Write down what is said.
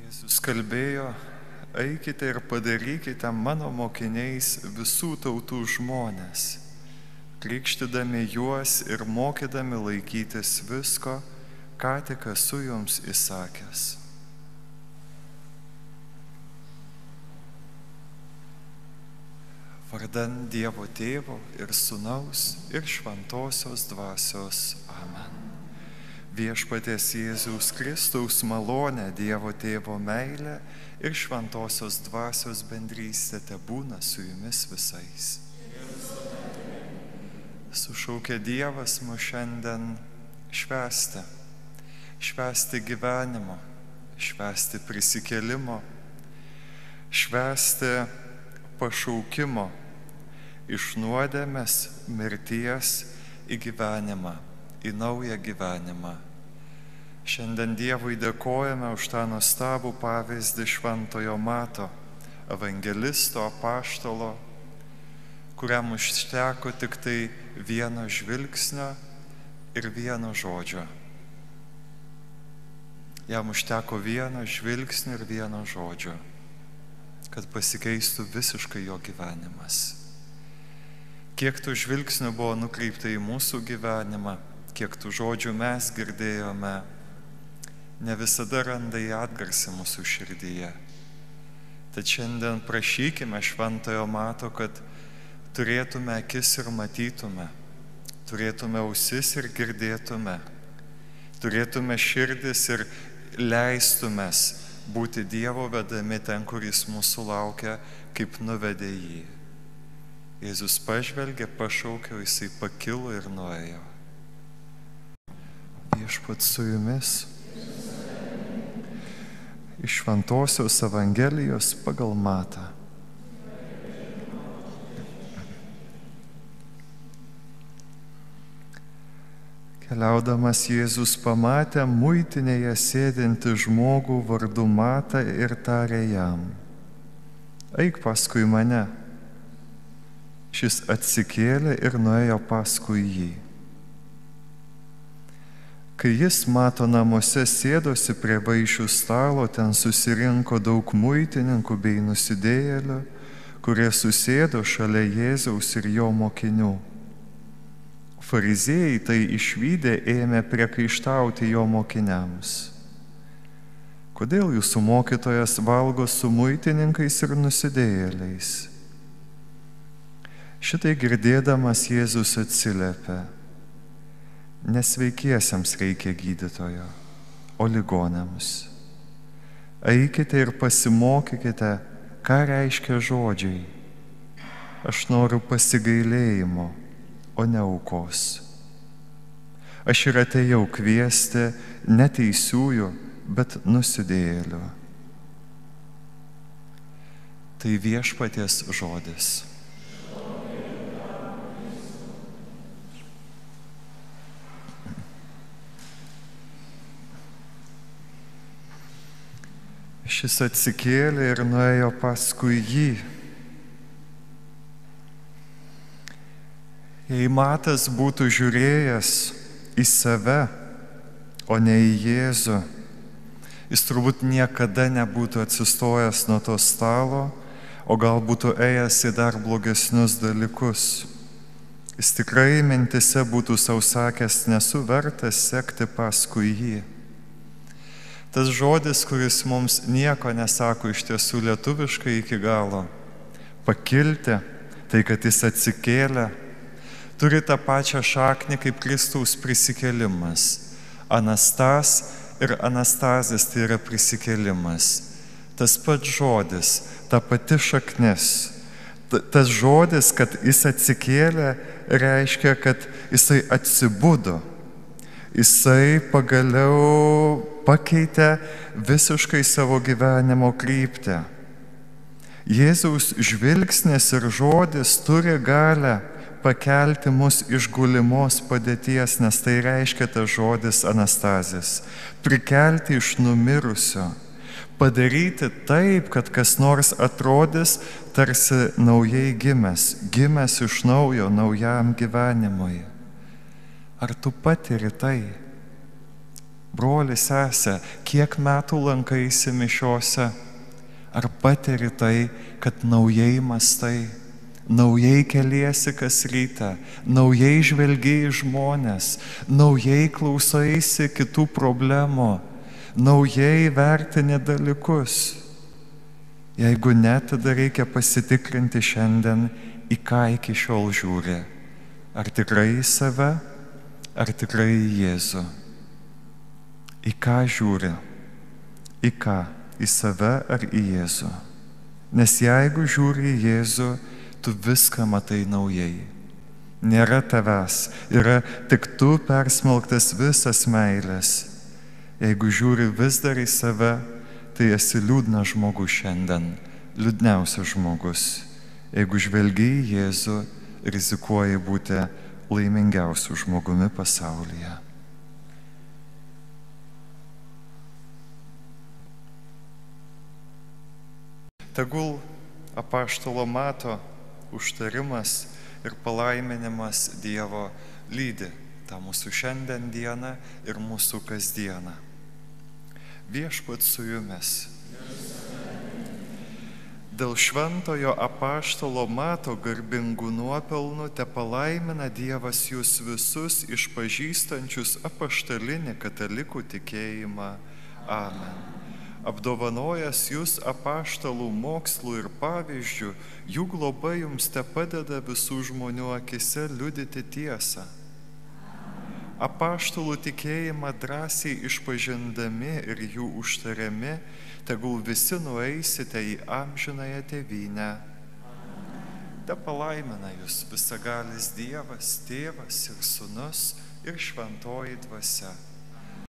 Jėzus kalbėjo, eikite ir padarykite mano mokiniais visų tautų žmones, krikštydami juos ir mokydami laikytis visko, ką tik esu jums įsakęs. Vardan Dievo Tėvo ir Sūnaus ir Šventosios Dvasios. Amen. Viešpaties Jėzaus Kristaus malonė, Dievo Tėvo meilė ir Šventosios Dvasios bendrystė tebūna su jumis visais. Sušaukė Dievas mus šiandien švęsti gyvenimo, švęsti prisikėlimo, švęsti pašaukimo iš nuodėmės, mirties į gyvenimą, į naują gyvenimą. Šiandien Dievui dėkojame už tą nuostabų pavyzdį Šventojo Mato, evangelisto, apaštalo, kuriam užteko tik tai vieno žvilgsnio ir vieno žodžio. Jam užteko vieno žvilgsnio ir vieno žodžio, kad pasikeistų visiškai jo gyvenimas. Kiek tų žvilgsnių buvo nukreipta į mūsų gyvenimą, kiek tų žodžių mes girdėjome, ne visada randa į atgarsį mūsų širdyje. Tad šiandien prašykime Šventojo Mato, kad turėtume akis ir matytume, turėtume ausis ir girdėtume, turėtume širdis ir leistumės būti Dievo vedami ten, kur Jis mūsų laukia, kaip nuvedė jį. Jėzus pažvelgė, pašaukė, Jisai pakilo ir nuėjo. Viešpats su jumis. Iš Šventosios Evangelijos pagal Matą. Keliaudamas Jėzus pamatė muitinėje sėdintį žmogų vardu Matą ir tarė jam: eik paskui mane. Šis atsikėlė ir nuėjo paskui jį. Kai jis Mato namuose sėdosi prie vaišių stalo, ten susirinko daug muitininkų bei nusidėjėlių, kurie susėdo šalia Jėzaus ir jo mokinių. Fariziejai tai išvydę ėmė priekaištauti jo mokiniams: kodėl jūsų mokytojas valgo su muitininkais ir nusidėjėliais? Šitai girdėdamas Jėzus atsiliepė: nesveikiesiems reikia gydytojo, o ligoniams. Eikite ir pasimokykite, ką reiškia žodžiai: aš noriu pasigailėjimo, o ne aukos. Aš ir atėjau kviesti ne teisiųjų, bet nusidėjėlių. Tai viešpaties žodis. Šis atsikėlė ir nuėjo paskui jį. Jei Matas būtų žiūrėjęs į save, o ne į Jėzų, jis turbūt niekada nebūtų atsistojęs nuo to stalo, o gal būtų ėjęs į dar blogesnius dalykus. Jis tikrai mintise būtų sau sakęs: nesu vertas sekti paskui jį. Tas žodis, kuris mums nieko nesako iš tiesų lietuviškai iki galo, pakilti, tai kad jis atsikėlė, turi tą pačią šaknį kaip Kristaus prisikėlimas. Anastas ir anastazis tai yra prisikėlimas. Tas pats žodis, ta pati šaknis. Tas žodis, kad jis atsikėlė, reiškia, kad jisai atsibudo. Jisai pagaliau pakeitė visiškai savo gyvenimo kryptį. Jėzaus žvilgsnis ir žodis turi galę pakelti mus iš gulimos padėties, nes tai reiškia tas žodis anastazis. Prikelti iš numirusio. Padaryti taip, kad kas nors atrodys tarsi naujai gimęs iš naujo, naujam gyvenimui. Ar tu patiri tai? Broli, sesė, kiek metų lankaisi mišiose? Ar patiri tai, kad naujai mastai, naujai keliesi kas rytą, naujai žvelgiai į žmonės, naujai klausaisi kitų problemų, naujai vertini dalykus? Jeigu ne, tada reikia pasitikrinti šiandien, į ką iki šiol žiūri. Ar tikrai į save, ar tikrai į Jėzų? Į ką žiūri? Į ką? Į save ar į Jėzų? Nes jeigu žiūri į Jėzų, tu viską matai naujai. Nėra tavęs, yra tik tu persmelktas visas meilės. Jeigu žiūri vis dar į save, tai esi liūdnas žmogus šiandien, liūdniausias žmogus. Jeigu žvelgi į Jėzų, rizikuoji būti laimingiausiu žmogumi pasaulyje. Tegul apaštalo Mato užtarimas ir palaiminimas Dievo lydi tą mūsų šiandien dieną ir mūsų kasdieną. Viešpats su jumis. Dėl šventojo apaštalo Mato garbingų nuopelnų tepalaimina Dievas jūs visus išpažįstančius apaštalinį katalikų tikėjimą. Amen. Apdovanojęs jūs apaštalų mokslų ir pavyzdžių, jų globa jums tepadeda visų žmonių akise liudyti tiesą. Apaštalų tikėjimą drąsiai išpažindami ir jų užtariami, tegul visi nueisite į amžinąją tėvynę. Te palaimina jūs visagalis Dievas, Tėvas ir Sūnus ir Šventoji Dvasia.